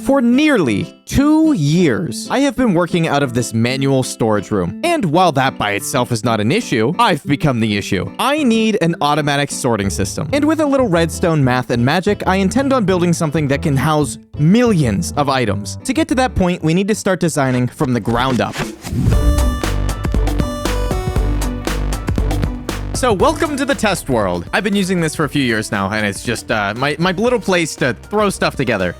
For nearly 2 years, I have been working out of this manual storage room. And while that by itself is not an issue, I've become the issue. I need an automatic sorting system. And with a little redstone math and magic, I intend on building something that can house millions of items. To get to that point, we need to start designing from the ground up. So welcome to the test world. I've been using this for a few years now, and it's just my little place to throw stuff together.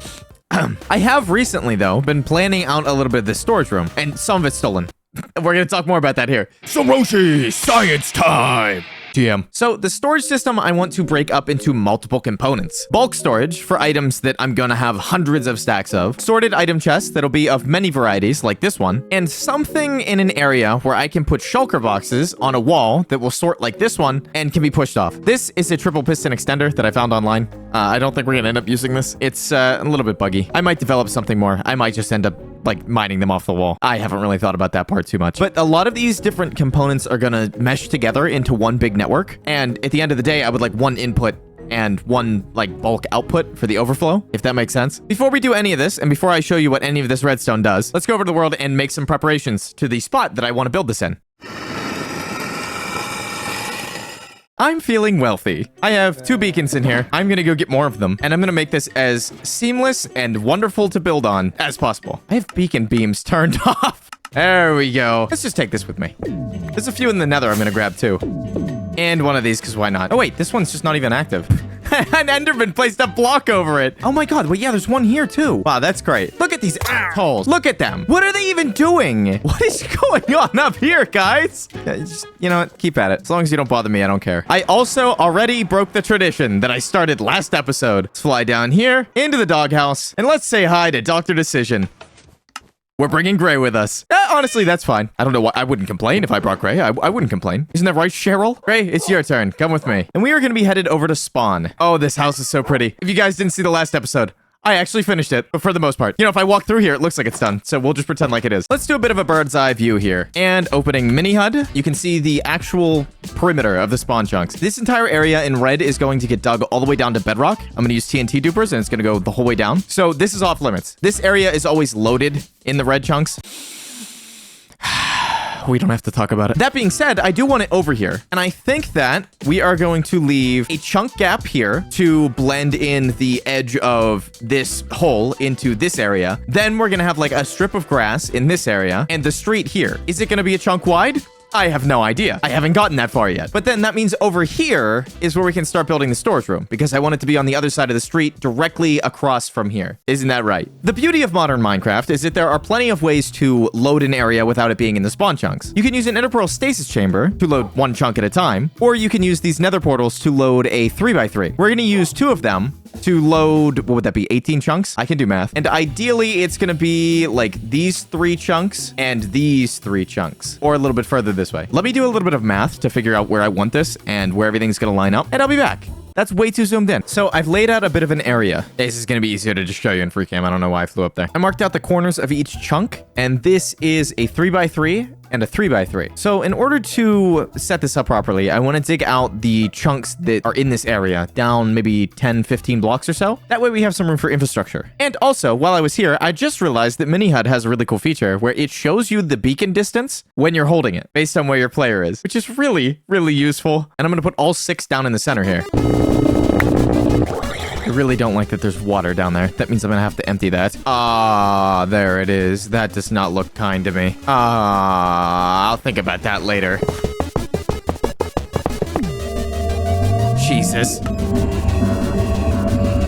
I have recently, though, been planning out a little bit of this storage room, and some of it's stolen. We're going to talk more about that here. Zaroshii, science time! GM. So the storage system I want to break up into multiple components. Bulk storage for items that I'm gonna have hundreds of stacks of. Sorted item chests that'll be of many varieties, like this one. And something in an area where I can put shulker boxes on a wall that will sort like this one and can be pushed off. This is a triple piston extender that I found online. I don't think we're gonna end up using this. It's a little bit buggy. I might develop something more. I might just end up like mining them off the wall. I haven't really thought about that part too much. But a lot of these different components are gonna mesh together into one big network. And at the end of the day, I would like one input and one like bulk output for the overflow, if that makes sense. Before we do any of this, and before I show you what any of this redstone does, let's go over to the world and make some preparations to the spot that I want to build this in. I'm feeling wealthy. I have 2 beacons in here. I'm gonna go get more of them, and I'm gonna make this as seamless and wonderful to build on as possible. I have beacon beams turned off. There we go. Let's just take this with me. There's a few in the nether I'm gonna grab too. And one of these, because why not? Oh wait, this one's just not even active. An enderman placed a block over it. Oh my god, wait, yeah, there's one here too. Wow, that's great. Look at these assholes. Look at them. What are they even doing? What is going on up here, guys? Just, you know what? Keep at it. As long as you don't bother me, I don't care. I also already broke the tradition that I started last episode. Let's fly down here into the doghouse, and let's say hi to Dr. Decision. We're bringing Gray with us. Honestly, that's fine. I don't know why. I wouldn't complain if I brought Gray. I wouldn't complain. Isn't that right, Cheryl? Gray, it's your turn. Come with me. And we are going to be headed over to spawn. Oh, this house is so pretty. If you guys didn't see the last episode, I actually finished it, but for the most part. You know, if I walk through here, it looks like it's done. So we'll just pretend like it is. Let's do a bit of a bird's eye view here. And opening mini HUD, you can see the actual perimeter of the spawn chunks. This entire area in red is going to get dug all the way down to bedrock. I'm going to use TNT dupers, and it's going to go the whole way down. So this is off limits. This area is always loaded in the red chunks. We don't have to talk about it. That being said, I do want it over here. And I think that we are going to leave a chunk gap here to blend in the edge of this hole into this area. Then we're going to have like a strip of grass in this area and the street here. Is it going to be a chunk wide? I have no idea. I haven't gotten that far yet. But then that means over here is where we can start building the storage room, because I want it to be on the other side of the street directly across from here. Isn't that right? The beauty of modern Minecraft is that there are plenty of ways to load an area without it being in the spawn chunks. You can use an inner stasis chamber to load one chunk at a time, or you can use these nether portals to load a 3x3. We're going to use 2 of them to load, what would that be, 18 chunks? I can do math. And ideally, it's going to be like these 3 chunks and these 3 chunks, or a little bit further this way. Let me do a little bit of math to figure out where I want this and where everything's going to line up, and I'll be back. That's way too zoomed in. So I've laid out a bit of an area. This is going to be easier to just show you in free cam. I don't know why I flew up there. I marked out the corners of each chunk, and this is a 3x3 and a 3x3. So in order to set this up properly, I want to dig out the chunks that are in this area down maybe 10, 15 blocks or so. That way we have some room for infrastructure. And also, while I was here, I just realized that Mini HUD has a really cool feature where it shows you the beacon distance when you're holding it based on where your player is, which is really, really useful. And I'm going to put all 6 down in the center here. I really don't like that there's water down there. That means I'm gonna have to empty that. Ah, there it is. That does not look kind to me. I'll think about that later. Jesus.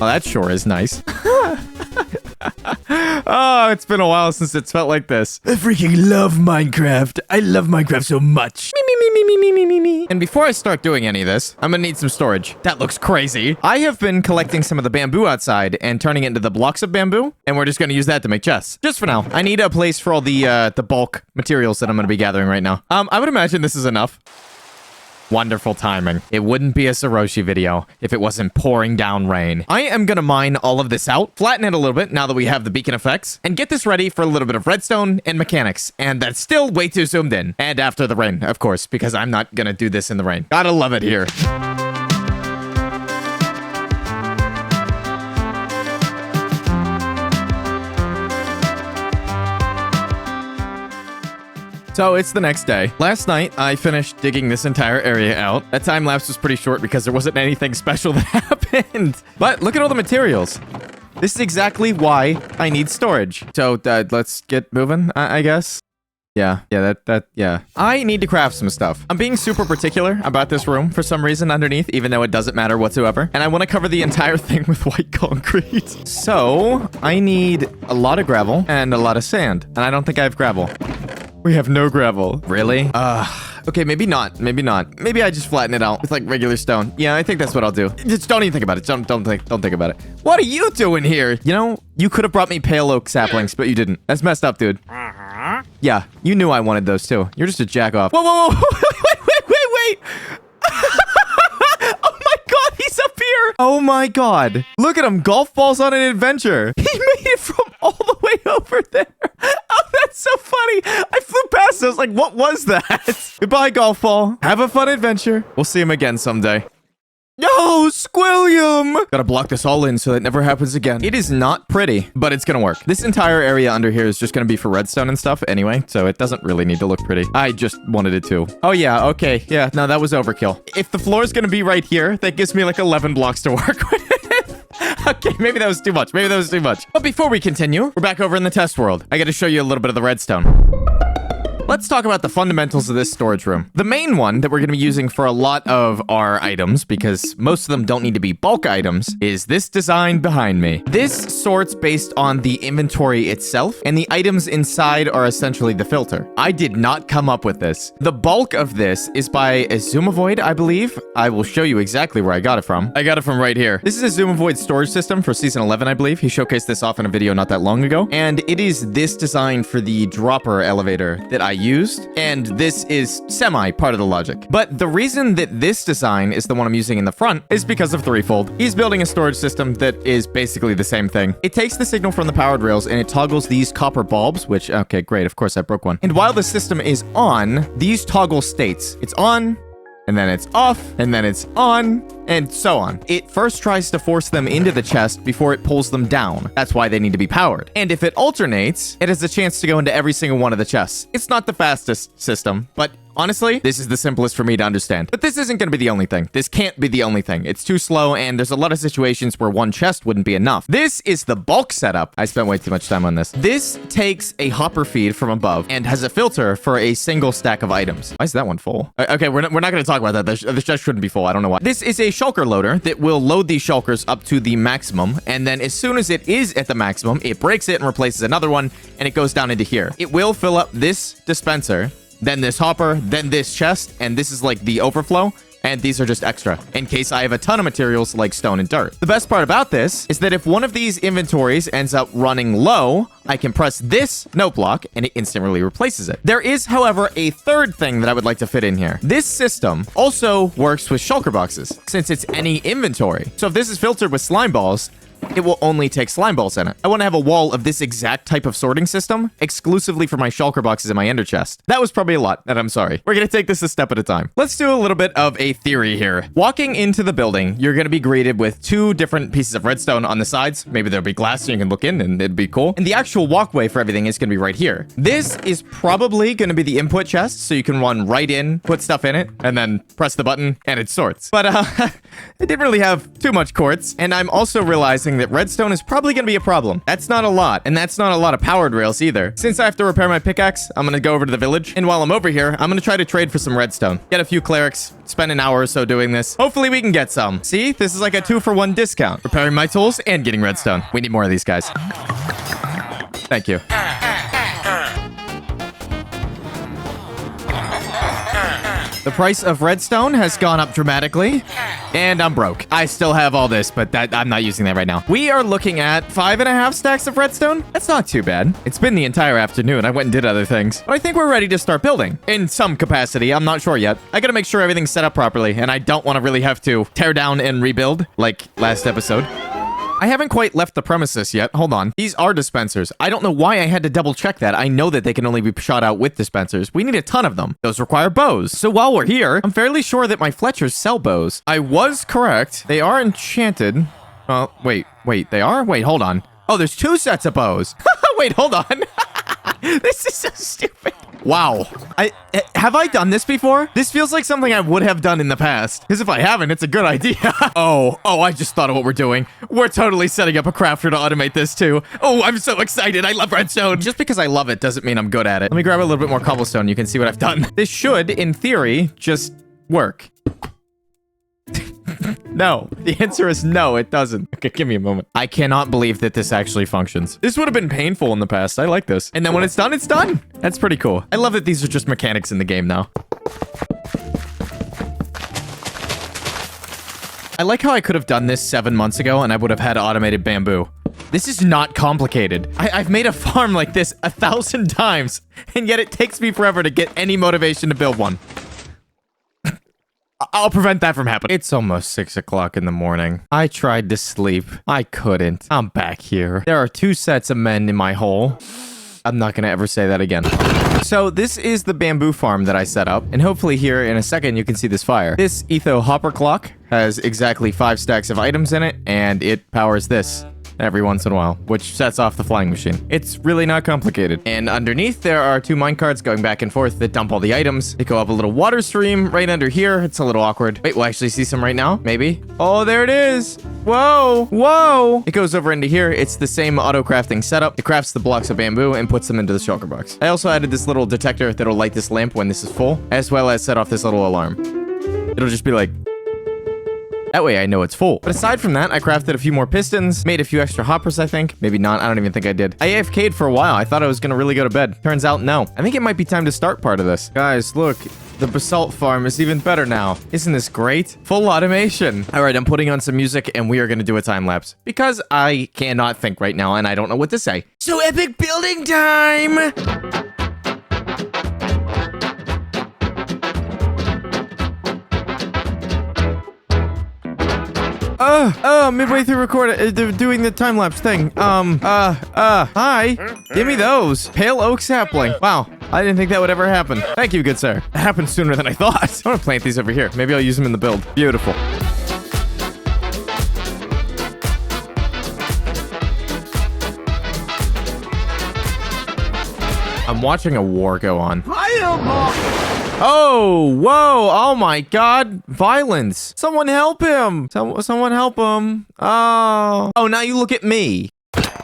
Oh, that sure is nice. Oh, it's been a while since it's felt like this. I freaking love Minecraft. I love Minecraft so much. And before I start doing any of this, I'm gonna need some storage. That looks crazy. I have been collecting some of the bamboo outside and turning it into the blocks of bamboo, and we're just gonna use that to make chests. Just for now. I need a place for all the bulk materials that I'm gonna be gathering right now. I would imagine this is enough. Wonderful timing. It wouldn't be a Zaroshii video if it wasn't pouring down rain. I am gonna mine all of this out, flatten it a little bit now that we have the beacon effects, and get this ready for a little bit of redstone and mechanics. And that's still way too zoomed in. And after the rain, of course, because I'm not gonna do this in the rain. Gotta love it here. So it's the next day. Last night, I finished digging this entire area out. That time lapse was pretty short because there wasn't anything special that happened. But look at all the materials. This is exactly why I need storage. So let's get moving, I guess. Yeah. I need to craft some stuff. I'm being super particular about this room for some reason underneath, even though it doesn't matter whatsoever. And I want to cover the entire thing with white concrete. So I need a lot of gravel and a lot of sand. And I don't think I have gravel. We have no gravel. Really? Okay, maybe not. Maybe not. Maybe I just flatten it out with like regular stone. Yeah, I think that's what I'll do. Just don't even think about it. Don't think about it. What are you doing here? You know, you could have brought me pale oak saplings, but you didn't. That's messed up, dude. Yeah, you knew I wanted those too. You're just a jack off. Whoa. Wait. Oh my god, he's up here. Oh my god. Look at him. Golf balls on an adventure. He made it from all the way over there. Oh, that's so funny. I flew past it. I was like, what was that? Goodbye, golf ball. Have a fun adventure. We'll see him again someday. No, Squilliam! Gotta block this all in so that never happens again. It is not pretty, but it's gonna work. This entire area under here is just gonna be for redstone and stuff anyway, so it doesn't really need to look pretty. I just wanted it to. Oh yeah, okay. Yeah, no, that was overkill. If the floor is gonna be right here, that gives me like 11 blocks to work with. Okay, maybe that was too much. But before we continue, we're back over in the test world. I gotta show you a little bit of the redstone. Let's talk about the fundamentals of this storage room. The main one that we're going to be using for a lot of our items, because most of them don't need to be bulk items, is this design behind me. This sorts based on the inventory itself, and the items inside are essentially the filter. I did not come up with this. The bulk of this is by Azumavoid, I believe. I will show you exactly where I got it from. I got it from right here. This is Azumavoid's storage system for Season 11, I believe. He showcased this off in a video not that long ago, and it is this design for the dropper elevator that I used, and this is semi part of the logic. But the reason that this design is the one I'm using in the front is because of threefold. He's building a storage system that is basically the same thing. It takes the signal from the powered rails and it toggles these copper bulbs, which, okay, great, of course I broke one. And while the system is on, these toggle states. It's on, and then it's off, and then it's on, and so on. It first tries to force them into the chest before it pulls them down. That's why they need to be powered. And if it alternates, it has a chance to go into every single one of the chests. It's not the fastest system, but honestly, this is the simplest for me to understand. But this isn't going to be the only thing. This can't be the only thing. It's too slow, and there's a lot of situations where one chest wouldn't be enough. This is the bulk setup. I spent way too much time on this. This takes a hopper feed from above and has a filter for a single stack of items. Why is that one full? Okay, we're not going to talk about that. This chest shouldn't be full. I don't know why. This is a shulker loader that will load these shulkers up to the maximum, and then as soon as it is at the maximum, it breaks it and replaces another one, and it goes down into here. It will fill up this dispenser, then this hopper, then this chest, and this is like the overflow, and these are just extra, in case I have a ton of materials like stone and dirt. The best part about this is that if one of these inventories ends up running low, I can press this note block, and it instantly replaces it. There is, however, a third thing that I would like to fit in here. This system also works with shulker boxes, since it's any inventory. So if this is filtered with slime balls, it will only take slime balls in it. I want to have a wall of this exact type of sorting system exclusively for my shulker boxes in my ender chest. That was probably a lot, and I'm sorry. We're going to take this a step at a time. Let's do a little bit of a theory here. Walking into the building, you're going to be greeted with two different pieces of redstone on the sides. Maybe there'll be glass so you can look in and it'd be cool. And the actual walkway for everything is going to be right here. This is probably going to be the input chest, so you can run right in, put stuff in it, and then press the button, and it sorts. But it didn't really have too much quartz, and I'm also realizing that redstone is probably going to be a problem. That's not a lot, and that's not a lot of powered rails either. Since I have to repair my pickaxe, I'm going to go over to the village, and while I'm over here, I'm going to try to trade for some redstone. Get a few clerics, spend an hour or so doing this. Hopefully we can get some. See, this is like a 2-for-1 discount. Repairing my tools and getting redstone. We need more of these guys. Thank you. The price of redstone has gone up dramatically, and I'm broke. I still have all this, but I'm not using that right now. We are looking at 5.5 stacks of redstone. That's not too bad. It's been the entire afternoon. I went and did other things. But I think we're ready to start building. In some capacity. I'm not sure yet. I gotta make sure everything's set up properly, and I don't want to really have to tear down and rebuild like last episode. I haven't quite left the premises yet. Hold on. These are dispensers. I don't know why I had to double check that. I know that they can only be shot out with dispensers. We need a ton of them. Those require bows. So while we're here, I'm fairly sure that my Fletchers sell bows. I was correct. They are enchanted. Oh, wait, they are? Wait, hold on. Oh, there's 2 sets of bows. Wait, hold on. This is so stupid. Wow. Have I done this before? This feels like something I would have done in the past. Because if I haven't, it's a good idea. Oh, I just thought of what we're doing. We're totally setting up a crafter to automate this too. Oh, I'm so excited. I love redstone. Just because I love it doesn't mean I'm good at it. Let me grab a little bit more cobblestone. You can see what I've done. This should, in theory, just work. No, the answer is no, it doesn't. Okay, give me a moment. I cannot believe that this actually functions. This would have been painful in the past. I like this. And then when it's done, it's done. That's pretty cool. I love that these are just mechanics in the game now. I like how I could have done this 7 months ago and I would have had automated bamboo. This is not complicated. I've made a farm like this 1,000 times, and yet it takes me forever to get any motivation to build one. I'll prevent that from happening. It's almost 6 o'clock in the morning. I tried to sleep. I couldn't. I'm back here. There are 2 sets of men in my hole. I'm not gonna ever say that again. So this is the bamboo farm that I set up, and hopefully here in a second you can see this fire. This Etho hopper clock has exactly 5 stacks of items in it, and it powers this every once in a while, which sets off the flying machine. It's really not complicated. And underneath, there are 2 minecarts going back and forth that dump all the items. They go up a little water stream right under here. It's a little awkward. Wait, we'll actually see some right now, maybe. Oh, there it is. Whoa, whoa. It goes over into here. It's the same auto crafting setup. It crafts the blocks of bamboo and puts them into the shulker box. I also added this little detector that'll light this lamp when this is full, as well as set off this little alarm. It'll just be like, that way I know it's full. But aside from that, I crafted a few more pistons, made a few extra hoppers, I think. Maybe not. I don't even think I did. I AFK'd for a while. I thought I was going to really go to bed. Turns out, no. I think it might be time to start part of this. Guys, look. The basalt farm is even better now. Isn't this great? Full automation. All right, I'm putting on some music and we are going to do a time lapse because I cannot think right now and I don't know what to say. So epic building time! Midway through doing the time-lapse thing. Hi. Give me those. Pale oak sapling. Wow, I didn't think that would ever happen. Thank you, good sir. It happened sooner than I thought. I'm gonna plant these over here. Maybe I'll use them in the build. Beautiful. I'm watching a war go on. Oh, whoa, oh my god, violence. Someone help him. Someone help him. Oh, now you look at me.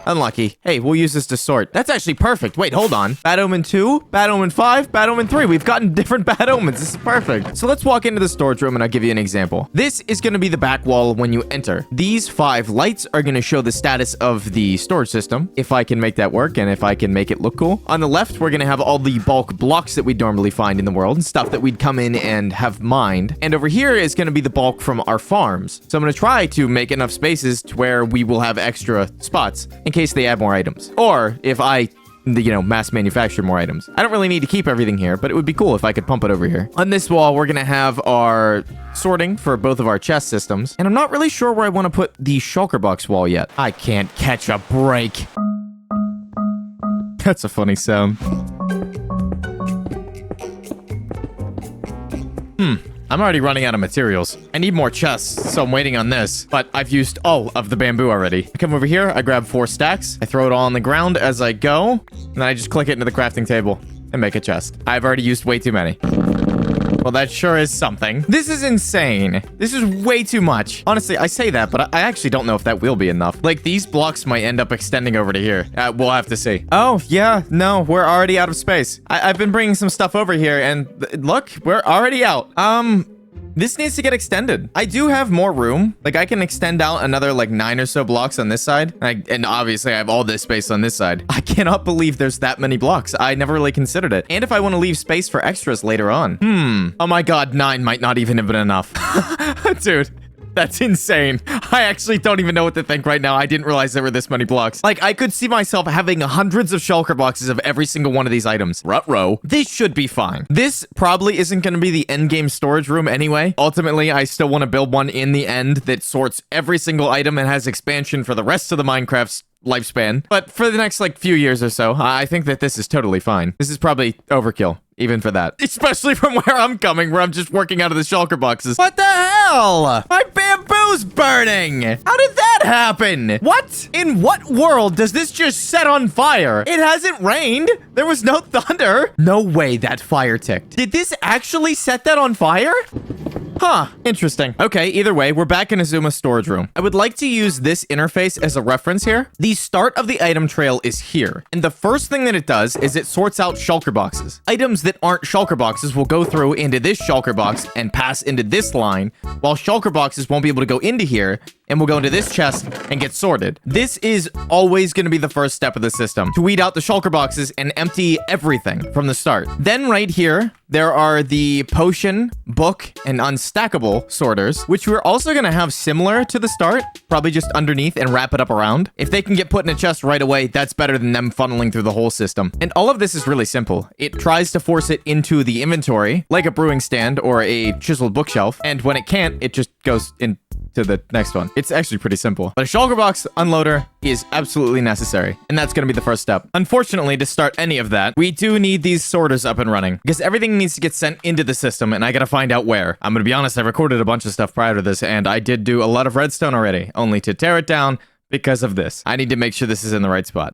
Unlucky. Hey, we'll use this to sort. That's actually perfect. Wait, hold on. Bad Omen 2, Bad Omen 5, Bad Omen 3. We've gotten different Bad Omens. This is perfect. So let's walk into the storage room and I'll give you an example. This is going to be the back wall when you enter. These 5 lights are going to show the status of the storage system, if I can make that work and if I can make it look cool. On the left, we're going to have all the bulk blocks that we'd normally find in the world, stuff that we'd come in and have mined. And over here is going to be the bulk from our farms. So I'm going to try to make enough spaces to where we will have extra spots in case they add more items. Or if I, mass manufacture more items. I don't really need to keep everything here, but it would be cool if I could pump it over here. On this wall, we're going to have our sorting for both of our chest systems. And I'm not really sure where I want to put the shulker box wall yet. I can't catch a break. That's a funny sound. I'm already running out of materials. I need more chests, so I'm waiting on this. But I've used all of the bamboo already. I come over here, I grab 4 stacks, I throw it all on the ground as I go, and then I just click it into the crafting table and make a chest. I've already used way too many. Well, that sure is something. This is insane. This is way too much. Honestly, I say that, but I actually don't know if that will be enough. Like, these blocks might end up extending over to here. We'll have to see. Oh, yeah. No, we're already out of space. I've been bringing some stuff over here, and look, we're already out. This needs to get extended. I do have more room. Like, I can extend out another, 9 or so blocks on this side. And obviously, I have all this space on this side. I cannot believe there's that many blocks. I never really considered it. And if I want to leave space for extras later on. Oh my god, 9 might not even have been enough. Dude. That's insane. I actually don't even know what to think right now. I didn't realize there were this many blocks. Like, I could see myself having hundreds of shulker boxes of every single one of these items. Ruh-roh. This should be fine. This probably isn't going to be the endgame storage room anyway. Ultimately, I still want to build one in the end that sorts every single item and has expansion for the rest of the Minecraft's lifespan. But for the next, few years or so, I think that this is totally fine. This is probably overkill. Even for that. Especially from where I'm coming, where I'm just working out of the shulker boxes. What the hell? My bamboo house burning. How did that happen? What? In what world does this just set on fire? It hasn't rained. There was no thunder. No way that fire ticked. Did this actually set that on fire? Huh, interesting. Okay, either way, we're back in Azuma's storage room. I would like to use this interface as a reference here. The start of the item trail is here, and the first thing that it does is it sorts out shulker boxes. Items that aren't shulker boxes will go through into this shulker box and pass into this line, while shulker boxes won't be able to go into here and will go into this chest and get sorted. This is always going to be the first step of the system, to weed out the shulker boxes and empty everything from the start. Then right here, there are the potion, book, and unstackable sorters, which we're also going to have similar to the start, probably just underneath and wrap it up around. If they can get put in a chest right away, that's better than them funneling through the whole system. And all of this is really simple. It tries to force it into the inventory, like a brewing stand or a chiseled bookshelf, and when it can't, it just goes in to the next one. It's actually pretty simple. But a shulker box unloader is absolutely necessary, and that's going to be the first step. Unfortunately, to start any of that, we do need these sorters up and running, because everything needs to get sent into the system, and I got to find out where. I'm going to be honest, I recorded a bunch of stuff prior to this, and I did do a lot of redstone already, only to tear it down because of this. I need to make sure this is in the right spot.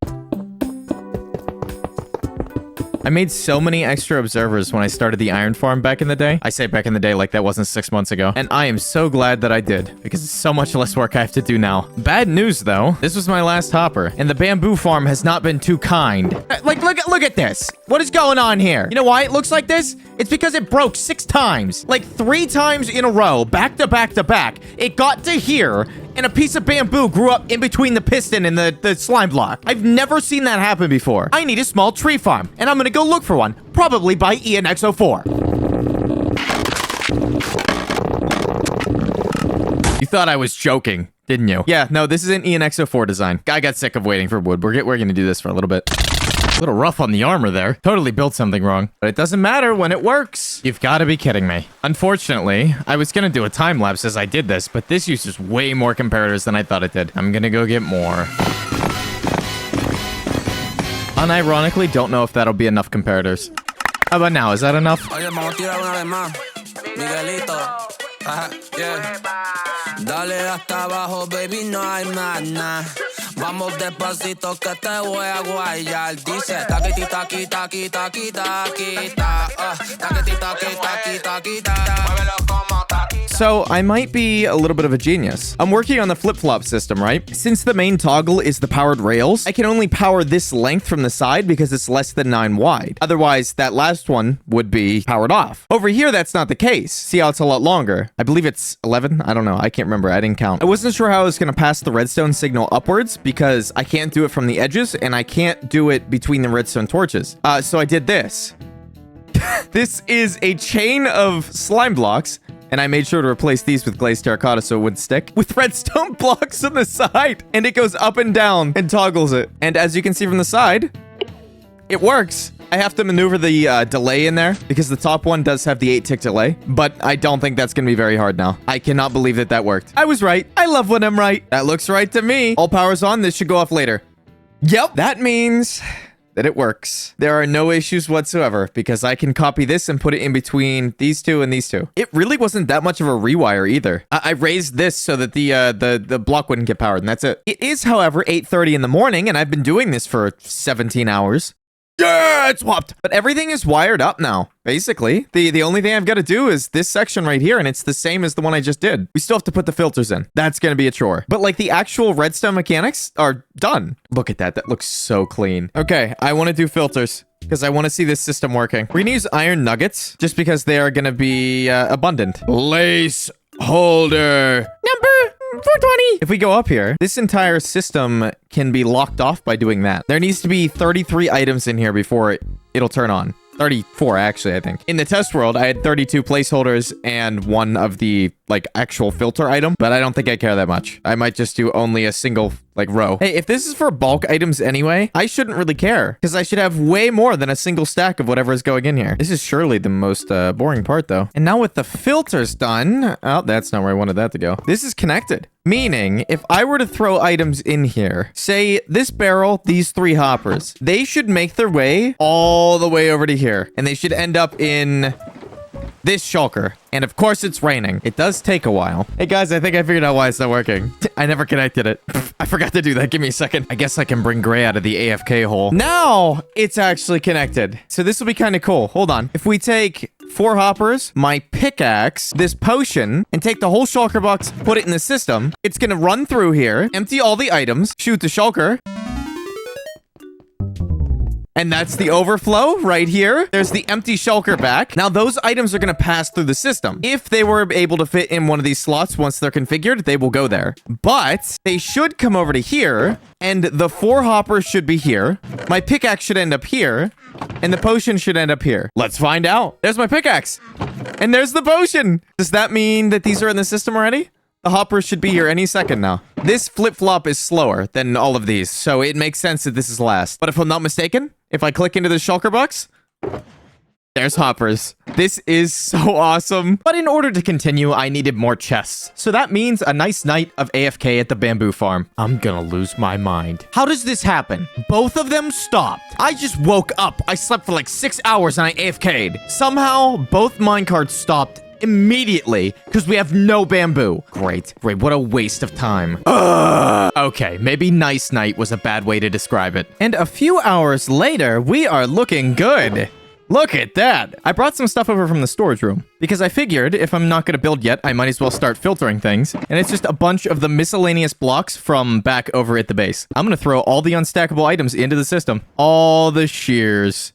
I made so many extra observers when I started the iron farm back in the day. I say back in the day like that wasn't 6 months ago. And I am so glad that I did, because it's so much less work I have to do now. Bad news though, this was my last hopper, and the bamboo farm has not been too kind. Like, look at this. What is going on here? You know why it looks like this? It's because it broke 6 times. Like 3 times in a row, back to back to back. It got to here, and a piece of bamboo grew up in between the piston and the slime block. I've never seen that happen before. I need a small tree farm, and I'm gonna go look for one, probably by ENX04. You thought I was joking, didn't you? Yeah, no, this is an ENX04 design. I got sick of waiting for wood. We're gonna do this for a little bit. A little rough on the armor there. Totally built something wrong. But it doesn't matter when it works. You've got to be kidding me. Unfortunately, I was going to do a time lapse as I did this, but this uses way more comparators than I thought it did. I'm going to go get more. Unironically, don't know if that'll be enough comparators. How about now? Is that enough? Dale hasta abajo, baby, no hay más nada. Vamos despacito que te voy a guayar. Dice taquiti taqui taqui taqui taqui ta. Taquiti taqui taqui taqui ta. So I might be a little bit of a genius. I'm working on the flip-flop system, right? Since the main toggle is the powered rails, I can only power this length from the side because it's less than 9 wide. Otherwise, that last one would be powered off. Over here, that's not the case. See how it's a lot longer? I believe it's 11. I don't know. I can't remember. I didn't count. I wasn't sure how I was going to pass the redstone signal upwards because I can't do it from the edges and I can't do it between the redstone torches. So I did this. This is a chain of slime blocks, and I made sure to replace these with glazed terracotta so it wouldn't stick, with redstone blocks on the side, and it goes up and down and toggles it. And as you can see from the side, it works. I have to maneuver the delay in there because the top one does have the 8-tick delay, but I don't think that's going to be very hard now. I cannot believe that that worked. I was right. I love when I'm right. That looks right to me. All power's on. This should go off later. Yep. That means that it works. There are no issues whatsoever because I can copy this and put it in between these two and these two. It really wasn't that much of a rewire either. I raised this so that the block wouldn't get powered, and that's it. It is, however, 8:30 in the morning, and I've been doing this for 17 hours. Yeah, it's swapped. But everything is wired up now, basically. The only thing I've got to do is this section right here, and it's the same as the one I just did. We still have to put the filters in. That's going to be a chore. But like the actual redstone mechanics are done. Look at that. That looks so clean. Okay, I want to do filters because I want to see this system working. We're going to use iron nuggets just because they are going to be abundant. Lace holder number 420. If we go up here, this entire system can be locked off by doing that. There needs to be 33 items in here before it'll turn on. 34, actually, I think. In the test world, I had 32 placeholders and one of the, like, actual filter item, but I don't think I care that much. I might just do only a single, like, row. Hey, if this is for bulk items anyway, I shouldn't really care, because I should have way more than a single stack of whatever is going in here. This is surely the most boring part, though. And now with the filters done... Oh, that's not where I wanted that to go. This is connected. Meaning, if I were to throw items in here, say this barrel, these 3 hoppers, they should make their way all the way over to here. And they should end up in this shulker. And of course it's raining. It does take a while. Hey guys, I think I figured out why it's not working. I never connected it. I forgot to do that. Give me a second. I guess I can bring Gray out of the AFK hole. Now it's actually connected. So this will be kind of cool. Hold on. If we take 4 hoppers, my pickaxe, this potion, and take the whole shulker box, put it in the system, it's gonna run through here, empty all the items, shoot the shulker. And that's the overflow right here. There's the empty shulker back. Now, those items are going to pass through the system. If they were able to fit in one of these slots once they're configured, they will go there. But they should come over to here, and the 4 hoppers should be here. My pickaxe should end up here, and the potion should end up here. Let's find out. There's my pickaxe, and there's the potion. Does that mean that these are in the system already? The hoppers should be here any second now. This flip-flop is slower than all of these, so it makes sense that this is last. But if I'm not mistaken, if I click into the shulker box, there's hoppers. This is so awesome. But in order to continue, I needed more chests. So that means a nice night of AFK at the bamboo farm. I'm gonna lose my mind. How does this happen? Both of them stopped. I just woke up. I slept for like 6 hours and I AFK'd. Somehow, both minecarts stopped immediately because we have no bamboo. Great. What a waste of time. Okay, maybe nice night was a bad way to describe it. And a few hours later, we are looking good. Look at that. I brought some stuff over from the storage room because I figured if I'm not going to build yet, I might as well start filtering things. And it's just a bunch of the miscellaneous blocks from back over at the base. I'm going to throw all the unstackable items into the system. All the shears.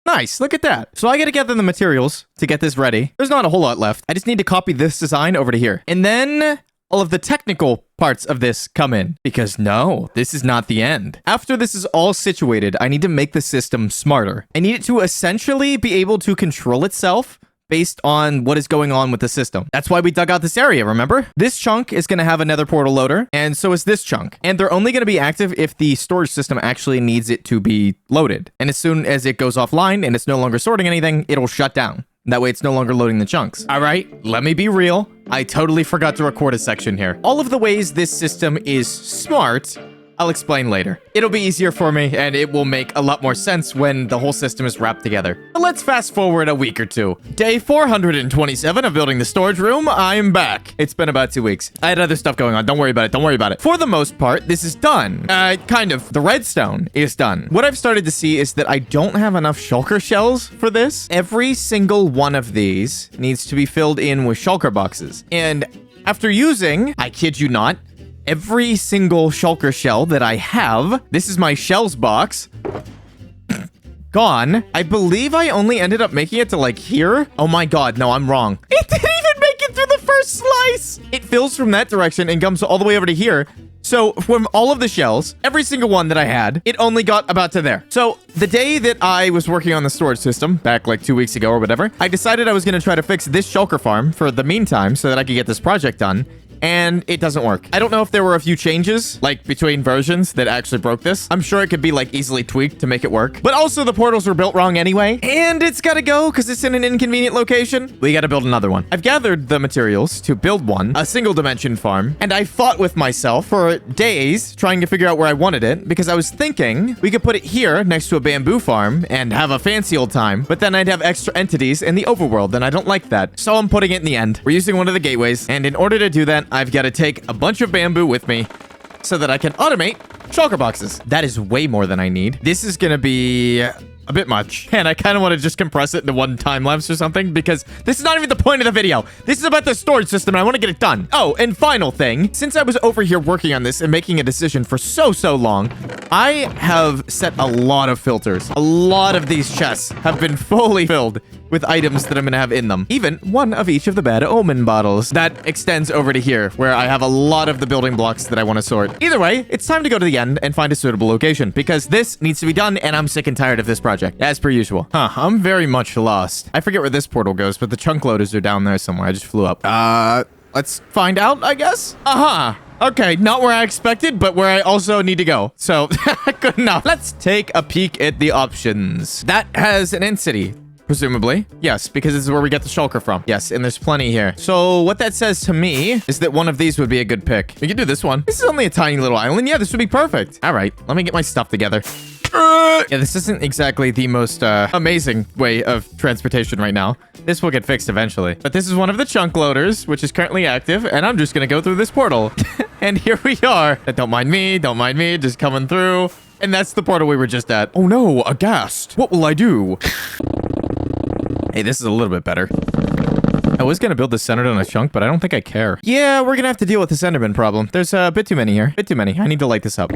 Nice, look at that. So I gotta gather the materials to get this ready. There's not a whole lot left. I just need to copy this design over to here. And then all of the technical parts of this come in. Because no, this is not the end. After this is all situated, I need to make the system smarter. I need it to essentially be able to control itself based on what is going on with the system. That's why we dug out this area, remember? This chunk is going to have another portal loader, and so is this chunk. And they're only going to be active if the storage system actually needs it to be loaded. And as soon as it goes offline and it's no longer sorting anything, it'll shut down. That way it's no longer loading the chunks. All right, let me be real. I totally forgot to record a section here. All of the ways this system is smart, I'll explain later. It'll be easier for me, and it will make a lot more sense when the whole system is wrapped together. But let's fast forward a week or two. Day 427 of building the storage room, I'm back. It's been about 2 weeks. I had other stuff going on. Don't worry about it. Don't worry about it. For the most part, this is done. Kind of. The redstone is done. What I've started to see is that I don't have enough shulker shells for this. Every single one of these needs to be filled in with shulker boxes. And after using, I kid you not, every single shulker shell that I have, this is my shells box, gone. I believe I only ended up making it to like here. Oh my god, no, I'm wrong. It didn't even make it through the first slice. It fills from that direction and comes all the way over to here. So from all of the shells, every single one that I had, it only got about to there. So the day that I was working on the storage system, back like 2 weeks ago or whatever, I decided I was going to try to fix this shulker farm for the meantime so that I could get this project done. And it doesn't work. I don't know if there were a few changes, like between versions, that actually broke this. I'm sure it could be like easily tweaked to make it work. But also the portals were built wrong anyway. And it's gotta go because it's in an inconvenient location. We gotta build another one. I've gathered the materials to build one, a single dimension farm. And I fought with myself for days trying to figure out where I wanted it because I was thinking we could put it here next to a bamboo farm and have a fancy old time. But then I'd have extra entities in the overworld and I don't like that. So I'm putting it in the end. We're using one of the gateways. And in order to do that, I've got to take a bunch of bamboo with me so that I can automate shulker boxes. That is way more than I need. This is going to be a bit much. And I kind of want to just compress it into one time lapse or something because this is not even the point of the video. This is about the storage system and I want to get it done. Oh, and final thing, since I was over here working on this and making a decision for so long, I have set a lot of filters. A lot of these chests have been fully filled with items that I'm going to have in them. Even one of each of the bad omen bottles. That extends over to here, where I have a lot of the building blocks that I want to sort. Either way, it's time to go to the end and find a suitable location, because this needs to be done, and I'm sick and tired of this project, as per usual. I'm very much lost. I forget where this portal goes, but the chunk loaders are down there somewhere. I just flew up. Let's find out, I guess? Okay, not where I expected, but where I also need to go. So, good enough. Let's take a peek at the options. That has an end city. Presumably. Yes, because this is where we get the shulker from. Yes, and there's plenty here. So what that says to me is that one of these would be a good pick. We could do this one. This is only a tiny little island. Yeah, this would be perfect. All right, let me get my stuff together. Yeah, this isn't exactly the most amazing way of transportation right now. This will get fixed eventually. But this is one of the chunk loaders, which is currently active, and I'm just gonna go through this portal. And here we are. Don't mind me, just coming through. And that's the portal we were just at. Oh no, a ghast. What will I do? Hey, this is a little bit better. I was gonna build this centered on a chunk, but I don't think I care. Yeah, we're gonna have to deal with this Enderman problem. There's a bit too many here. Bit too many. I need to light this up.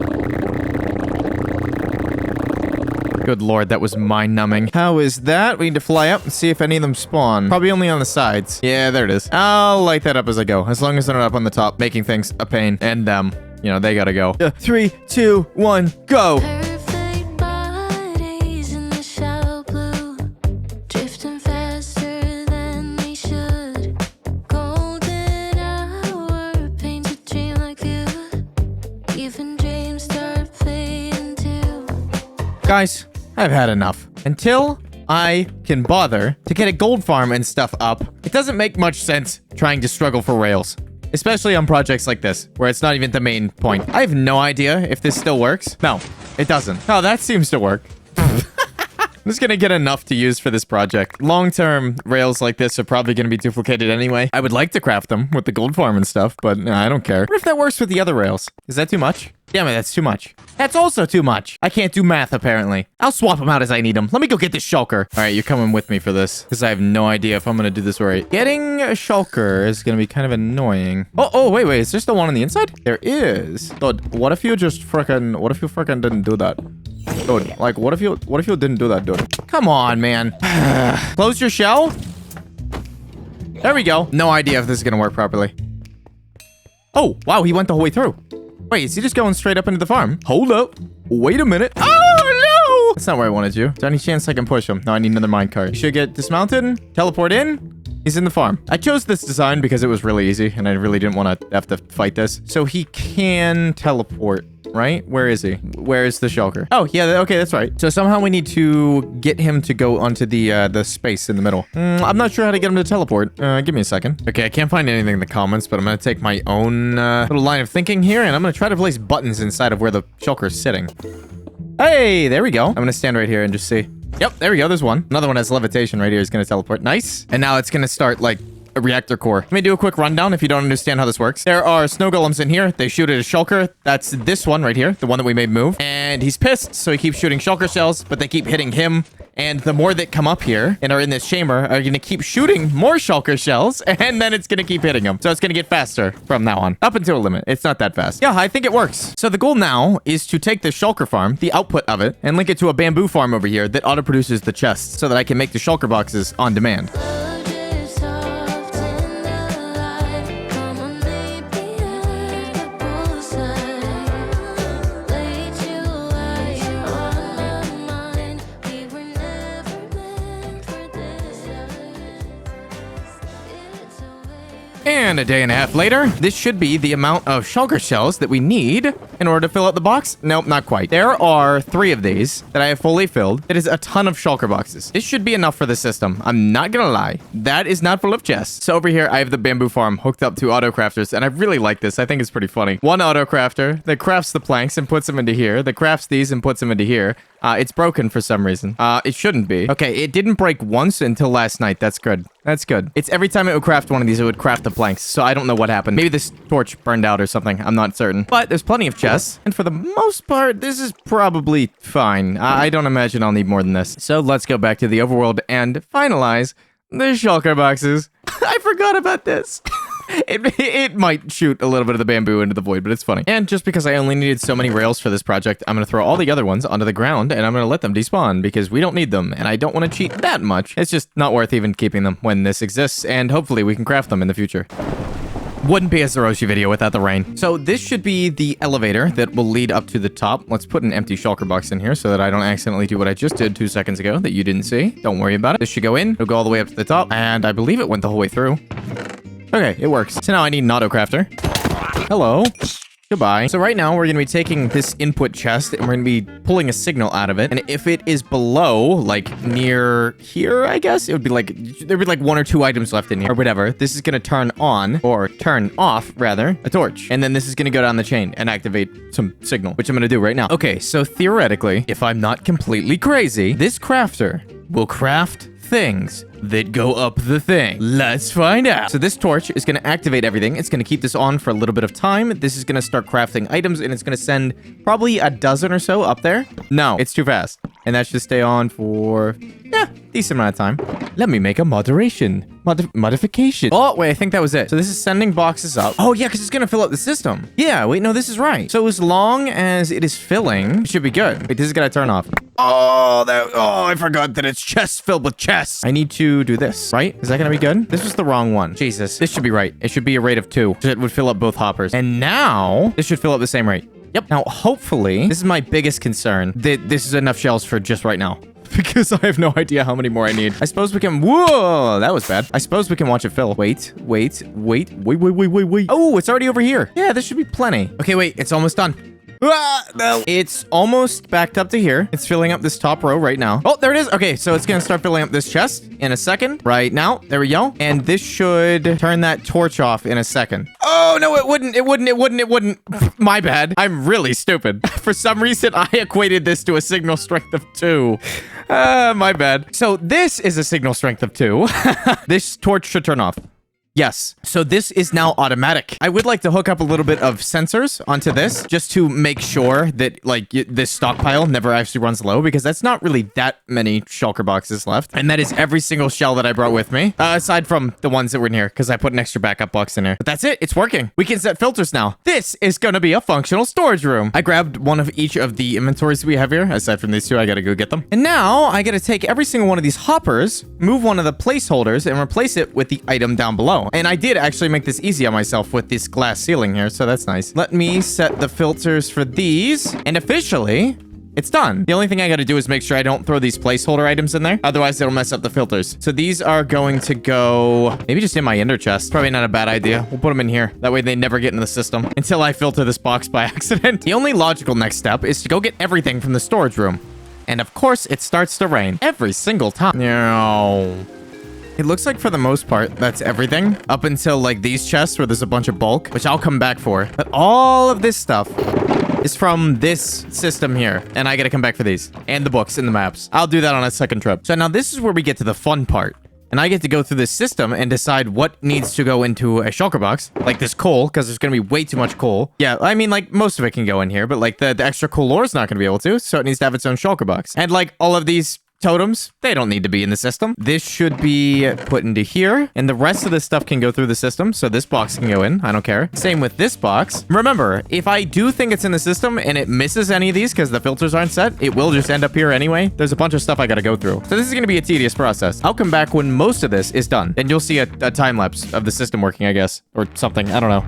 Good lord, that was mind-numbing. How is that? We need to fly up and see if any of them spawn. Probably only on the sides. Yeah, there it is. I'll light that up as I go, as long as they're not up on the top, making things a pain. And, you know, they gotta go. 3, 2, 1, go! Perfect bodies in the shallow blue, drifting faster than they should. Golden hour paints a dream like you. Even dreams start fading too. Guys, I've had enough. Until I can bother to get a gold farm and stuff up, it doesn't make much sense trying to struggle for rails. Especially on projects like this, where it's not even the main point. I have no idea if this still works. No, it doesn't. Oh, that seems to work. I'm just gonna get enough to use for this project. Long-term rails like this are probably gonna be duplicated anyway. I would like to craft them with the gold farm and stuff, but I don't care. What if that works with the other rails? Is that too much? Damn it, that's too much. That's also too much. I can't do math, apparently. I'll swap them out as I need them. Let me go get this shulker. All right, you're coming with me for this, because I have no idea if I'm gonna do this right. Getting a shulker is gonna be kind of annoying. Oh, wait, is there still one on the inside? There is. Dude, what if you frickin' didn't do that? Dude, like, what if you didn't do that, dude? Come on, man. Close your shell. There we go. No idea if this is gonna work properly. Oh, wow, he went the whole way through. Wait, is he just going straight up into the farm? Hold up. Wait a minute. Oh, no! That's not where I wanted you. Is there any chance I can push him? No, I need another minecart. He should get dismounted, teleport in. He's in the farm. I chose this design because it was really easy, and I really didn't want to have to fight this. So he can teleport, right? Where is he? Where is the shulker? Oh, yeah, okay, that's right. So somehow we need to get him to go onto the space in the middle. I'm not sure how to get him to teleport. Give me a second. Okay, I can't find anything in the comments, but I'm going to take my own little line of thinking here, and I'm going to try to place buttons inside of where the shulker is sitting. Hey, there we go. I'm going to stand right here and just see. Yep, there we go. There's one. Another one has levitation right here. Is going to teleport. Nice. And now it's going to start, like, a reactor core. Let me do a quick rundown if you don't understand how this works. There are snow golems in here. They shoot at a shulker. That's this one right here, the one that we made move. And he's pissed, so he keeps shooting shulker shells, but they keep hitting him. And the more that come up here and are in this chamber are going to keep shooting more shulker shells, and then it's going to keep hitting them. So it's going to get faster from now on. Up until a limit. It's not that fast. Yeah, I think it works. So the goal now is to take the shulker farm, the output of it, and link it to a bamboo farm over here that auto-produces the chests so that I can make the shulker boxes on demand. And a day and a half later, this should be the amount of shulker shells that we need in order to fill out the box. Nope, not quite. There are 3 of these that I have fully filled. It is a ton of shulker boxes. This should be enough for the system. I'm not gonna lie. That is not full of chests. So over here, I have the bamboo farm hooked up to auto crafters, and I really like this. I think it's pretty funny. One auto crafter that crafts the planks and puts them into here, that crafts these and puts them into here. It's broken for some reason. It shouldn't be. Okay, it didn't break once until last night. That's good. That's good. It's every time it would craft one of these, it would craft the planks. So I don't know what happened. Maybe this torch burned out or something. I'm not certain. But there's plenty of chests. And for the most part, this is probably fine. I don't imagine I'll need more than this. So let's go back to the overworld and finalize the shulker boxes. I forgot about this. It might shoot a little bit of the bamboo into the void, but it's funny. And just because I only needed so many rails for this project, I'm going to throw all the other ones onto the ground, and I'm going to let them despawn, because we don't need them, and I don't want to cheat that much. It's just not worth even keeping them when this exists, and hopefully we can craft them in the future. Wouldn't be a Zaroshii video without the rain. So this should be the elevator that will lead up to the top. Let's put an empty shulker box in here so that I don't accidentally do what I just did 2 seconds ago that you didn't see. Don't worry about it. This should go in. It'll go all the way up to the top, and I believe it went the whole way through. Okay, it works. So now I need an auto crafter. Hello. Goodbye. So right now we're going to be taking this input chest and we're going to be pulling a signal out of it. And if it is below, like near here, I guess, it would be like, there'd be like 1 or 2 items left in here or whatever. This is going to turn on, or turn off rather, a torch. And then this is going to go down the chain and activate some signal, which I'm going to do right now. Okay, so theoretically, if I'm not completely crazy, this crafter will craft things that go up the thing. Let's find out. So this torch is going to activate everything. It's going to keep this on for a little bit of time. This is going to start crafting items, and it's going to send probably a dozen or so up there. No, it's too fast. And that should stay on for, yeah, decent amount of time. Let me make a modification. Oh, wait, I think that was it. So this is sending boxes up. Oh, yeah, because it's going to fill up the system. Yeah, wait, no, this is right. So as long as it is filling, it should be good. Wait, this is going to turn off. Oh, I forgot that it's chests filled with chests. I need to do this, right? Is that gonna be good? This was the wrong one. Jesus. This should be right. It should be a rate of 2. So it would fill up both hoppers. And now, this should fill up the same rate. Yep. Now, hopefully, this is my biggest concern, that this is enough shells for just right now. Because I have no idea how many more I need. I suppose we can... Whoa, that was bad. I suppose we can watch it fill. Wait. Oh, it's already over here. Yeah, this should be plenty. Okay, wait. It's almost done. Ah, no. It's almost backed up to here. It's filling up this top row right now. Oh, there it is. Okay, so it's gonna start filling up this chest in a second. Right now. There we go. And this should turn that torch off in a second. Oh, no, it wouldn't. It wouldn't. My bad. I'm really stupid. For some reason, I equated this to a signal strength of 2. My bad. So this is a signal strength of 2. This torch should turn off. Yes. So this is now automatic. I would like to hook up a little bit of sensors onto this just to make sure that like this stockpile never actually runs low, because that's not really that many shulker boxes left. And that is every single shell that I brought with me, aside from the ones that were in here, because I put an extra backup box in there. But that's it. It's working. We can set filters now. This is going to be a functional storage room. I grabbed one of each of the inventories we have here. Aside from these 2, I got to go get them. And now I got to take every single one of these hoppers, move one of the placeholders, and replace it with the item down below. And I did actually make this easy on myself with this glass ceiling here, so that's nice. Let me set the filters for these, and officially, it's done. The only thing I gotta do is make sure I don't throw these placeholder items in there. Otherwise, it'll mess up the filters. So these are going to go maybe just in my ender chest. Probably not a bad idea. We'll put them in here. That way they never get in the system until I filter this box by accident. The only logical next step is to go get everything from the storage room. And of course, it starts to rain every single time. No. It looks like for the most part, that's everything. Up until like these chests where there's a bunch of bulk, which I'll come back for. But all of this stuff is from this system here. And I gotta come back for these. And the books and the maps. I'll do that on a second trip. So now this is where we get to the fun part. And I get to go through this system and decide what needs to go into a shulker box. Like this coal, because there's going to be way too much coal. Yeah, I mean, like, most of it can go in here. But, like, the extra coal ore is not going to be able to. So it needs to have its own shulker box. And, like, all of these totems, they don't need to be in the system. This should be put into here, and the rest of this stuff can go through the system, so this box can go in. I don't care. Same with this box. Remember, if I do think it's in the system and it misses any of these because the filters aren't set, it will just end up here anyway. There's a bunch of stuff I gotta go through. So this is gonna be a tedious process. I'll come back when most of this is done, and you'll see a time lapse of the system working, I guess, or something. I don't know.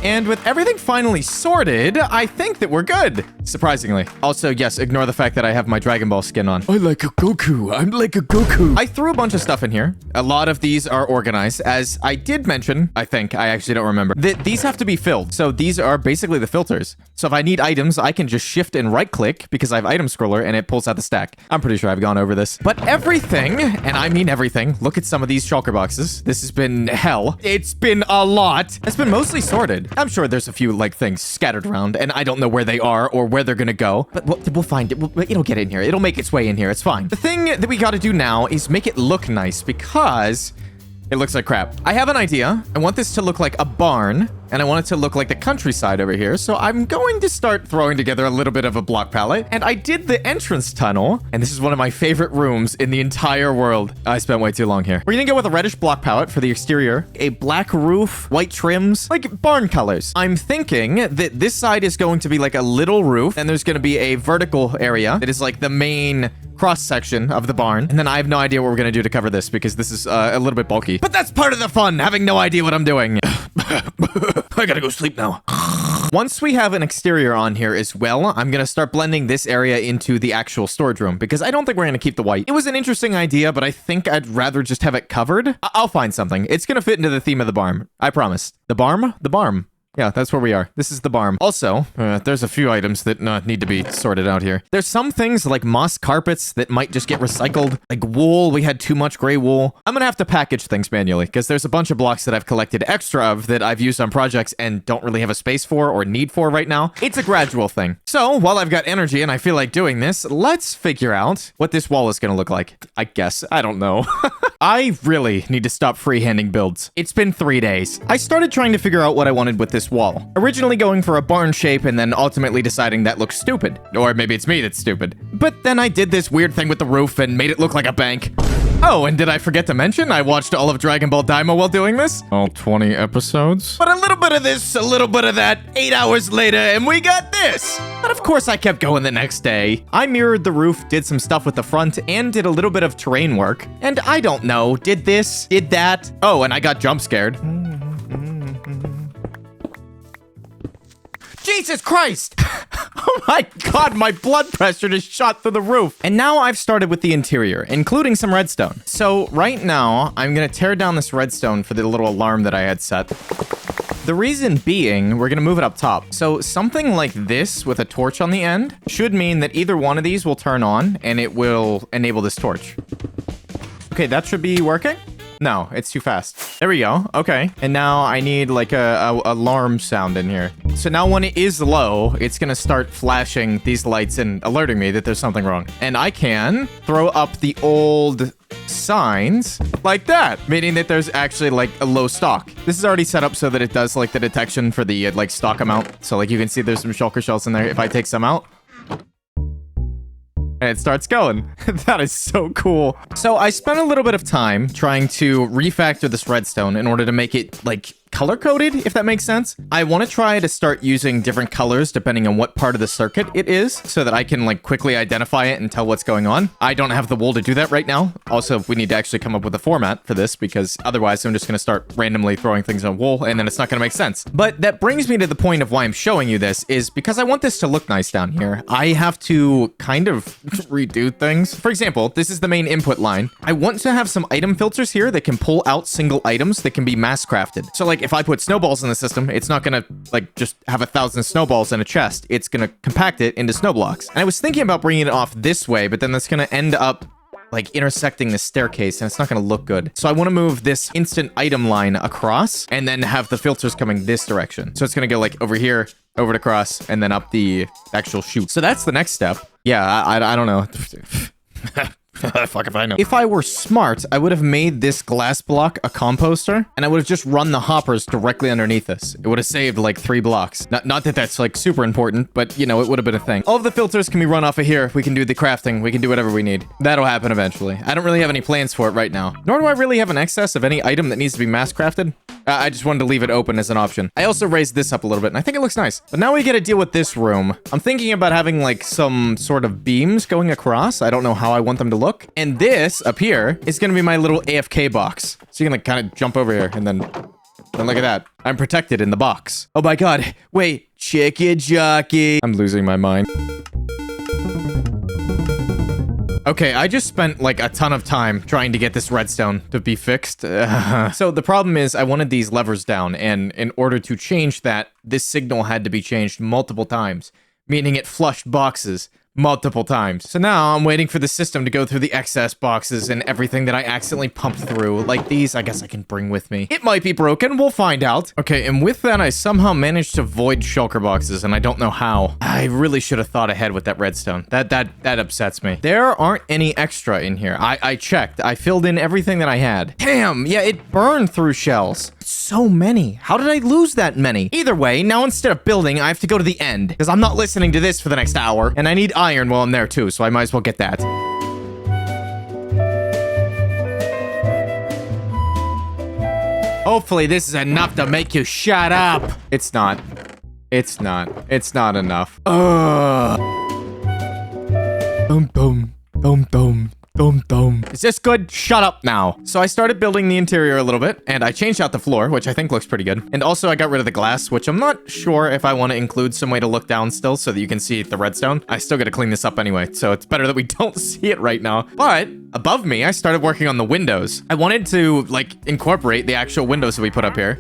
And with everything finally sorted, I think that we're good. Surprisingly. Also, yes, ignore the fact that I have my Dragon Ball skin on. I like a Goku. I'm like a Goku. I threw a bunch of stuff in here. A lot of these are organized. As I did mention, I think, I actually don't remember, that these have to be filled. So these are basically the filters. So if I need items, I can just shift and right click because I have item scroller and it pulls out the stack. I'm pretty sure I've gone over this. But everything, and I mean everything, look at some of these shulker boxes. This has been hell. It's been a lot. It's been mostly sorted. I'm sure there's a few like things scattered around and I don't know where they are or where they're gonna go, but we'll find it. It'll get in here. It'll make its way in here. It's fine. The thing that we got to do now is make it look nice because it looks like crap. I have an idea. I want this to look like a barn and I want it to look like the countryside over here. So I'm going to start throwing together a little bit of a block palette. And I did the entrance tunnel, and this is one of my favorite rooms in the entire world. I spent way too long here. We're gonna go with a reddish block palette for the exterior, a black roof, white trims, like barn colors. I'm thinking that this side is going to be like a little roof, and there's gonna be a vertical area that is like the main cross section of the barn. And then I have no idea what we're gonna do to cover this because this is a little bit bulky. But that's part of the fun, having no idea what I'm doing. I gotta go sleep now. Once we have an exterior on here as well, I'm going to start blending this area into the actual storage room because I don't think we're going to keep the white. It was an interesting idea, but I think I'd rather just have it covered. I'll find something. It's going to fit into the theme of the barn. I promise. The barn? The barn. Yeah, that's where we are. This is the barn. Also, there's a few items that need to be sorted out here. There's some things like moss carpets that might just get recycled. Like wool, we had too much gray wool. I'm gonna have to package things manually because there's a bunch of blocks that I've collected extra of that I've used on projects and don't really have a space for or need for right now. It's a gradual thing. So while I've got energy and I feel like doing this, let's figure out what this wall is gonna look like. I guess. I don't know. I really need to stop freehanding builds. It's been 3 days. I started trying to figure out what I wanted with this wall. Originally going for a barn shape and then ultimately deciding that looks stupid. Or maybe it's me that's stupid. But then I did this weird thing with the roof and made it look like a bank. Oh, and did I forget to mention I watched all of Dragon Ball Daima while doing this? All 20 episodes? But a little bit of this, a little bit of that, 8 hours later, and we got this! But of course I kept going the next day. I mirrored the roof, did some stuff with the front, and did a little bit of terrain work. And I don't know, did this, did that. Oh, and I got jump scared. Jesus Christ! Oh my god, my blood pressure just shot through the roof. And now I've started with the interior, including some redstone. So right now, I'm gonna tear down this redstone for the little alarm that I had set. The reason being, we're gonna move it up top. So something like this with a torch on the end should mean that either one of these will turn on and it will enable this torch. Okay, that should be working. No, it's too fast. There we go. Okay. And now I need like a alarm sound in here. So now when it is low, it's going to start flashing these lights and alerting me that there's something wrong. And I can throw up the old signs like that, meaning that there's actually like a low stock. This is already set up so that it does like the detection for the like stock amount. So like you can see there's some shulker shells in there. If I take some out, and it starts going. That is so cool. So I spent a little bit of time trying to refactor this redstone in order to make it like color-coded, if that makes sense. I want to try to start using different colors depending on what part of the circuit it is so that I can like quickly identify it and tell what's going on. I don't have the wool to do that right now. Also, we need to actually come up with a format for this because otherwise I'm just going to start randomly throwing things on wool and then it's not going to make sense. But that brings me to the point of why I'm showing you this is because I want this to look nice down here. I have to kind of redo things. For example, this is the main input line. I want to have some item filters here that can pull out single items that can be mass crafted. So like if I put snowballs in the system, it's not gonna like just have 1,000 snowballs in a chest. It's gonna compact it into snow blocks. And I was thinking about bringing it off this way, but then that's gonna end up like intersecting the staircase and it's not gonna look good. So I want to move this instant item line across and then have the filters coming this direction. So it's gonna go like over here, over to cross, and then up the actual chute. So that's the next step. Yeah, I don't know. Fuck if I know. If I were smart, I would have made this glass block a composter, and I would have just run the hoppers directly underneath this. It would have saved like 3 blocks. Not that that's like super important, but you know, it would have been a thing. All of the filters can be run off of here. We can do the crafting. We can do whatever we need. That'll happen eventually. I don't really have any plans for it right now. Nor do I really have an excess of any item that needs to be mass crafted. I just wanted to leave it open as an option. I also raised this up a little bit, and I think it looks nice. But now we get to deal with this room. I'm thinking about having like some sort of beams going across. I don't know how I want them to look. And this up here is going to be my little AFK box. So you can like kind of jump over here and then look at that. I'm protected in the box. Oh my god. Wait. Chicken jockey. I'm losing my mind. Okay, I just spent like a ton of time trying to get this redstone to be fixed. So the problem is I wanted these levers down, and in order to change that, this signal had to be changed multiple times, meaning it flushed boxes multiple times. So now I'm waiting for the system to go through the excess boxes and everything that I accidentally pumped through. Like these, I guess I can bring with me. It might be broken. We'll find out. Okay, and with that, I somehow managed to void shulker boxes, and I don't know how. I really should have thought ahead with that redstone. That upsets me. There aren't any extra in here. I checked. I filled in everything that I had. Damn, yeah, it burned through shells. So many. How did I lose that many? Either way, now instead of building, I have to go to the end, because I'm not listening to this for the next hour, and I need iron while I'm there too, so I might as well get that. Hopefully this is enough to make you shut up. It's not. It's not. It's not enough. Ugh. Dum dum dum dum dum dum. Is this good? Shut up now. So I started building the interior a little bit, and I changed out the floor, which I think looks pretty good. And also I got rid of the glass, which I'm not sure if I want to include some way to look down still so that you can see the redstone. I still got to clean this up anyway, so it's better that we don't see it right now. But above me, I started working on the windows. I wanted to, like, incorporate the actual windows that we put up here.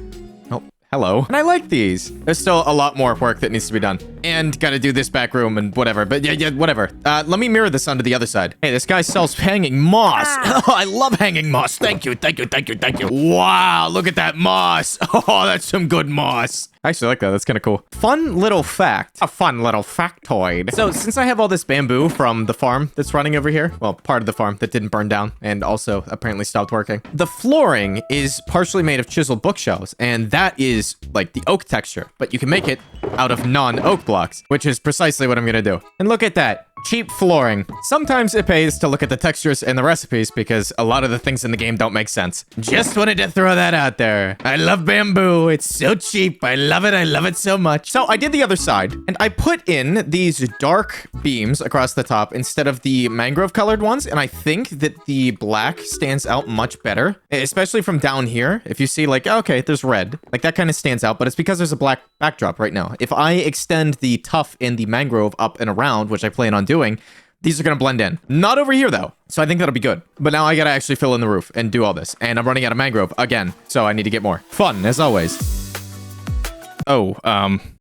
Oh, hello. And I like these. There's still a lot more work that needs to be done. And gotta do this back room and whatever. But yeah, whatever. Let me mirror this onto the other side. Hey, this guy sells hanging moss. Oh, I love hanging moss. Thank you, thank you, thank you, thank you. Wow, look at that moss. Oh, that's some good moss. I actually like that. That's kind of cool. Fun little fact. A fun little factoid. So since I have all this bamboo from the farm that's running over here, well, part of the farm that didn't burn down and also apparently stopped working, the flooring is partially made of chiseled bookshelves, and that is like the oak texture, but you can make it out of non-oak blocks, which is precisely what I'm gonna do. And look at that. Cheap flooring. Sometimes it pays to look at the textures and the recipes because a lot of the things in the game don't make sense. Just wanted to throw that out there. I love bamboo. It's so cheap. I love it. I love it so much. So I did the other side and I put in these dark beams across the top instead of the mangrove colored ones. And I think that the black stands out much better, especially from down here. If you see like, okay, there's red, like that kind of stands out, but it's because there's a black backdrop right now. If I extend the tuff in the mangrove up and around, which I plan on doing, these are gonna blend in. Not over here though, so I think that'll be good. But now I gotta actually fill in the roof and do all this, and I'm running out of mangrove again, so I need to get more. Fun as always. Oh,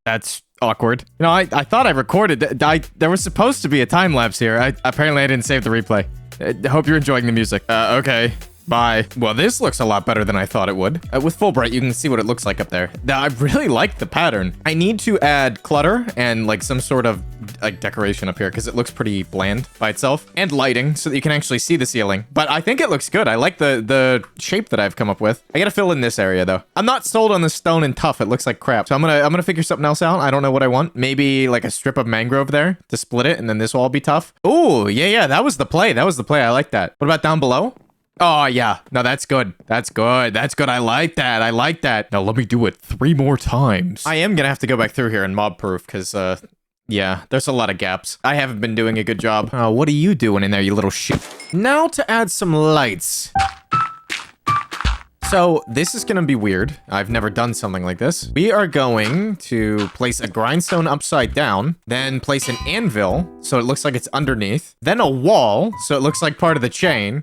that's awkward. You know, I thought I recorded. There was supposed to be a time lapse here. Apparently I didn't save the replay. I hope you're enjoying the music. Okay. Bye. Well, this looks a lot better than I thought it would. With full bright, you can see what it looks like up there. Now, I really like the pattern. I need to add clutter and like some sort of like decoration up here because it looks pretty bland by itself, and lighting so that you can actually see the ceiling. But I think it looks good. I like the shape that I've come up with. I gotta fill in this area though. I'm not sold on the stone and tuff. It looks like crap. So I'm gonna figure something else out. I don't know what I want. Maybe like a strip of mangrove there to split it, and then this will all be tough. Ooh, yeah. That was the play. That was the play. I like that. What about down below? Oh, yeah. No, that's good. That's good. That's good. I like that. I like that. Now, let me do it 3 more times. I am going to have to go back through here and mob proof because, yeah, there's a lot of gaps. I haven't been doing a good job. Oh, what are you doing in there, you little shit? Now to add some lights. So this is gonna be weird. I've never done something like this. We are going to place a grindstone upside down, then place an anvil so it looks like it's underneath, then a wall so it looks like part of the chain,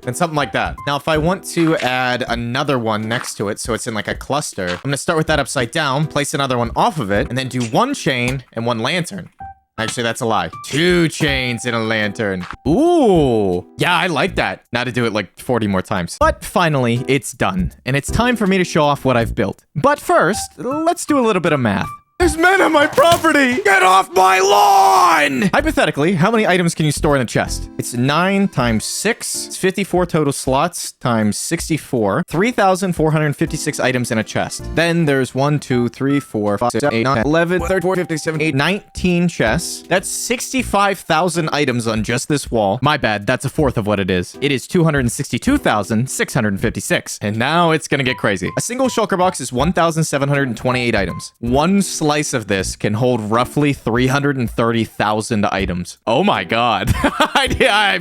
and something like that. Now, if I want to add another one next to it so it's in like a cluster, I'm gonna start with that upside down, place another one off of it, and then do 1 chain and 1 lantern. Actually, that's a lie. 2 chains and a lantern. Ooh. Yeah, I like that. Now to do it like 40 more times. But finally, it's done. And it's time for me to show off what I've built. But first, let's do a little bit of math. There's men on my property! Get off my lawn! Hypothetically, how many items can you store in a chest? It's 9 times 6. It's 54 total slots times 64. 3,456 items in a chest. Then there's 1, 2, 3, 4, 5, 6, 7, 8, 9, 11, 13, 14, 15, 17, 18, 19 chests. That's 65,000 items on just this wall. My bad, that's a fourth of what it is. It is 262,656. And now it's gonna get crazy. A single shulker box is 1,728 items. One slice of this can hold roughly 330,000 items. Oh my god. I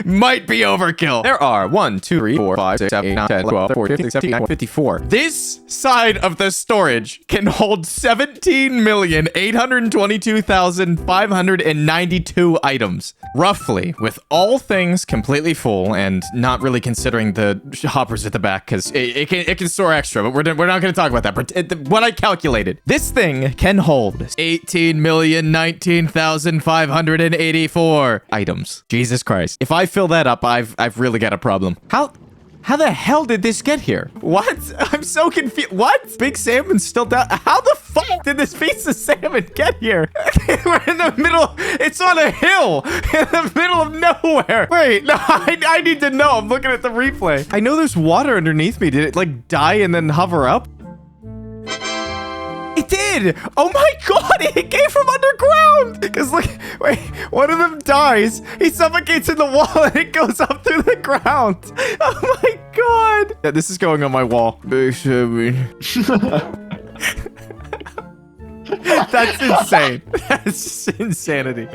might be overkill. There are 1, 2, 3, 4, 5, 6, 7, 8, 9, 10, 12, 14, 15, 17, 18, 54. This side of the storage can hold 17,822,592 items. Roughly, with all things completely full and not really considering the hoppers at the back because it can store extra, but we're not going to talk about that. What I calculated, this thing thing can hold 18,019,584 items. Jesus Christ. If I fill that up, I've really got a problem. How the hell did this get here? What? I'm so confused. What? Big salmon's still down. How the fuck did this piece of salmon get here? We're in the middle. It's on a hill in the middle of nowhere. Wait, no, I need to know. I'm looking at the replay. I know there's water underneath me. Did it like die and then hover up? It did! Oh my god, it came from underground! Because look, wait, one of them dies, he suffocates in the wall, and it goes up through the ground. Oh my god! Yeah, this is going on my wall. That's insane. That's insanity.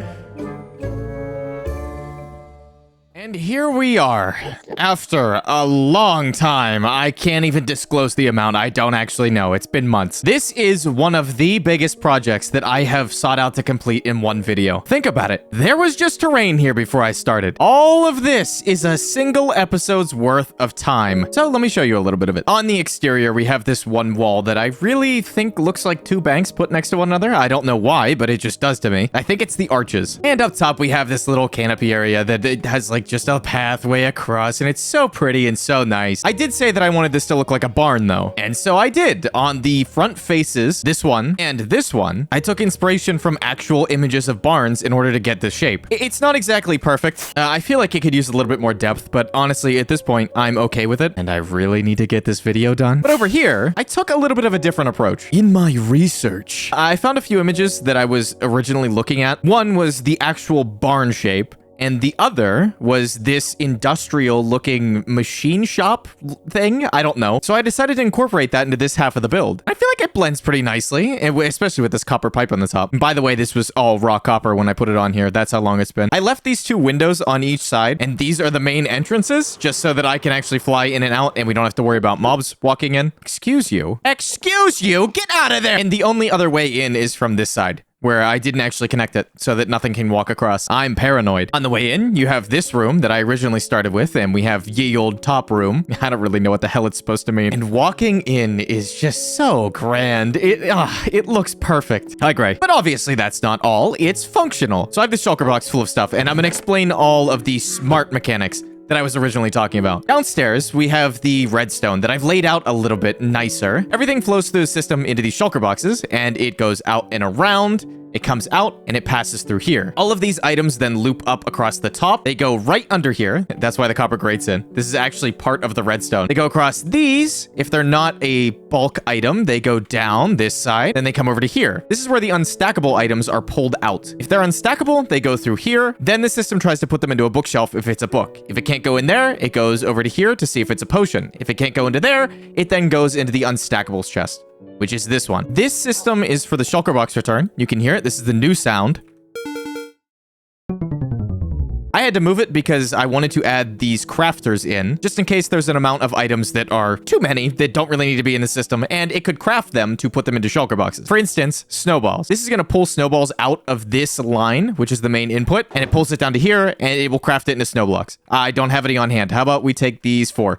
And here we are, after a long time. I can't even disclose the amount. I don't actually know. It's been months. This is one of the biggest projects that I have sought out to complete in one video. Think about it. There was just terrain here before I started. All of this is a single episode's worth of time. So let me show you a little bit of it. On the exterior, we have this one wall that I really think looks like two banks put next to one another. I don't know why, but it just does to me. I think it's the arches. And up top, we have this little canopy area that it has like just a pathway across, and it's so pretty and so nice. I did say that I wanted this to look like a barn though, and so I did. On the front faces, this one and this one, I took inspiration from actual images of barns in order to get this shape. It's not exactly perfect. I feel like it could use a little bit more depth, but honestly, at this point, I'm okay with it, and I really need to get this video done. But over here, I took a little bit of a different approach. In my research, I found a few images that I was originally looking at. One was the actual barn shape, and the other was this industrial looking machine shop thing. I don't know. So I decided to incorporate that into this half of the build. I feel like it blends pretty nicely, especially with this copper pipe on the top. And by the way, this was all raw copper when I put it on here. That's how long it's been. I left these two windows on each side, and these are the main entrances, just so that I can actually fly in and out, and we don't have to worry about mobs walking in. Excuse you. Excuse you! Get out of there! And the only other way in is from this side, where I didn't actually connect it so that nothing can walk across. I'm paranoid. On the way in, you have this room that I originally started with, and we have ye old top room. I don't really know what the hell it's supposed to mean. And walking in is just so grand. It looks perfect. I agree. But obviously that's not all. It's functional. So I have this shulker box full of stuff, and I'm gonna explain all of the smart mechanics that I was originally talking about. Downstairs, we have the redstone that I've laid out a little bit nicer. Everything flows through the system into these shulker boxes, and it goes out and around. It comes out and it passes through here. All of these items then loop up across the top. They go right under here. That's why the copper grates in. This is actually part of the redstone. They go across these. If they're not a bulk item, they go down this side. Then they come over to here. This is where the unstackable items are pulled out. If they're unstackable, they go through here. Then the system tries to put them into a bookshelf if it's a book. If it can't go in there, it goes over to here to see if it's a potion. If it can't go into there, it then goes into the unstackables chest, which is this one. This system is for the shulker box return. You can hear it. This is the new sound. I had to move it because I wanted to add these crafters in, just in case there's an amount of items that are too many that don't really need to be in the system, and it could craft them to put them into shulker boxes. For instance, snowballs. This is going to pull snowballs out of this line, which is the main input, and it pulls it down to here, and it will craft it into snow blocks. I don't have any on hand. How about we take these 4?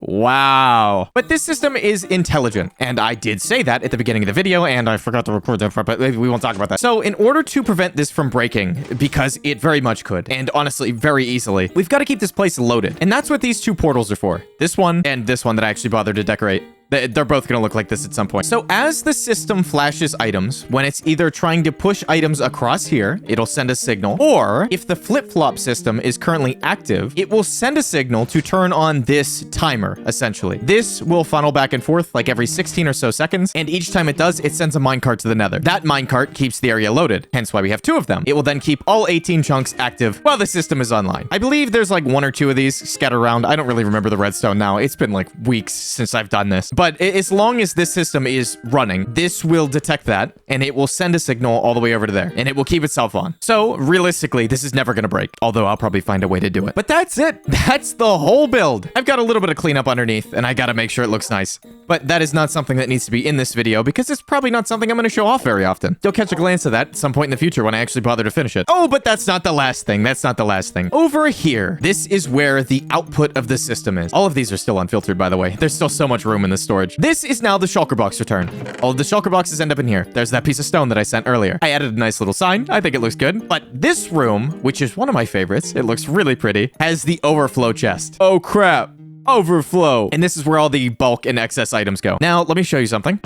Wow. But this system is intelligent, and I did say that at the beginning of the video, and I forgot to record that part, but we won't talk about that. So in order to prevent this from breaking, because it very much could, and honestly, very easily, we've got to keep this place loaded. And that's what these two portals are for. This one and this one that I actually bothered to decorate. They're both going to look like this at some point. So as the system flashes items, when it's either trying to push items across here, it'll send a signal, or if the flip-flop system is currently active, it will send a signal to turn on this timer, essentially. This will funnel back and forth like every 16 or so seconds, and each time it does, it sends a minecart to the nether. That minecart keeps the area loaded, hence why we have 2 of them. It will then keep all 18 chunks active while the system is online. I believe there's like 1 or 2 of these scattered around. I don't really remember the redstone now. It's been like weeks since I've done this. But as long as this system is running, this will detect that, and it will send a signal all the way over to there, and it will keep itself on. So realistically, this is never going to break, although I'll probably find a way to do it. But that's it. That's the whole build. I've got a little bit of cleanup underneath, and I got to make sure it looks nice. But that is not something that needs to be in this video, because it's probably not something I'm going to show off very often. You'll catch a glance of that at some point in the future when I actually bother to finish it. Oh, but that's not the last thing. That's not the last thing. Over here, this is where the output of the system is. All of these are still unfiltered, by the way. There's still so much room in this storage. This is now the shulker box return. All of the shulker boxes end up in here. There's that piece of stone that I sent earlier. I added a nice little sign. I think it looks good. But this room, which is one of my favorites, it looks really pretty, has the overflow chest. Oh crap. Overflow. And this is where all the bulk and excess items go. Now, let me show you something.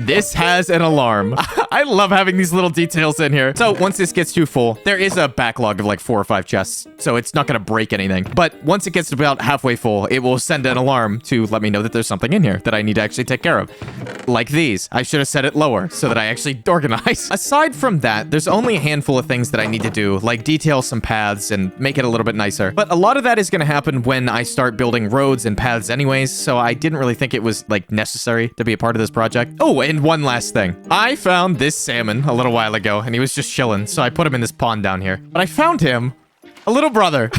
This has an alarm. I love having these little details in here. So once this gets too full, there is a backlog of like 4 or 5 chests, so it's not gonna break anything. But once it gets to about halfway full, it will send an alarm to let me know that there's something in here that I need to actually take care of. Like these. I should have set it lower so that I actually organize. Aside from that, there's only a handful of things that I need to do, like detail some paths and make it a little bit nicer. But a lot of that is gonna happen when I start building roads and paths anyways, so I didn't really think it was like necessary to be a part of this project. Oh, and one last thing. I found this salmon a little while ago, and he was just chilling, so I put him in this pond down here. But I found him a little brother.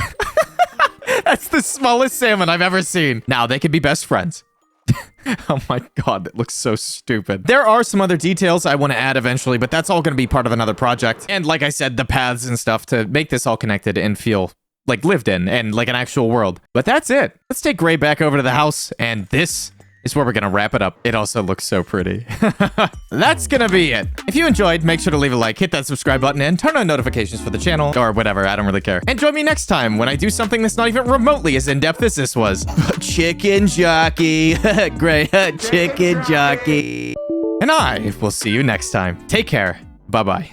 That's the smallest salmon I've ever seen. Now, they could be best friends. Oh my god, that looks so stupid. There are some other details I want to add eventually, but that's all going to be part of another project. And like I said, the paths and stuff to make this all connected and feel like lived in and like an actual world. But that's it. Let's take Gray back over to the house, and this is where we're gonna wrap it up. It also looks so pretty. That's gonna be it. If you enjoyed, make sure to leave a like, hit that subscribe button, and turn on notifications for the channel, or whatever, I don't really care. And join me next time when I do something that's not even remotely as in-depth as this was. Chicken jockey. Great, chicken jockey. And I will see you next time. Take care. Bye-bye.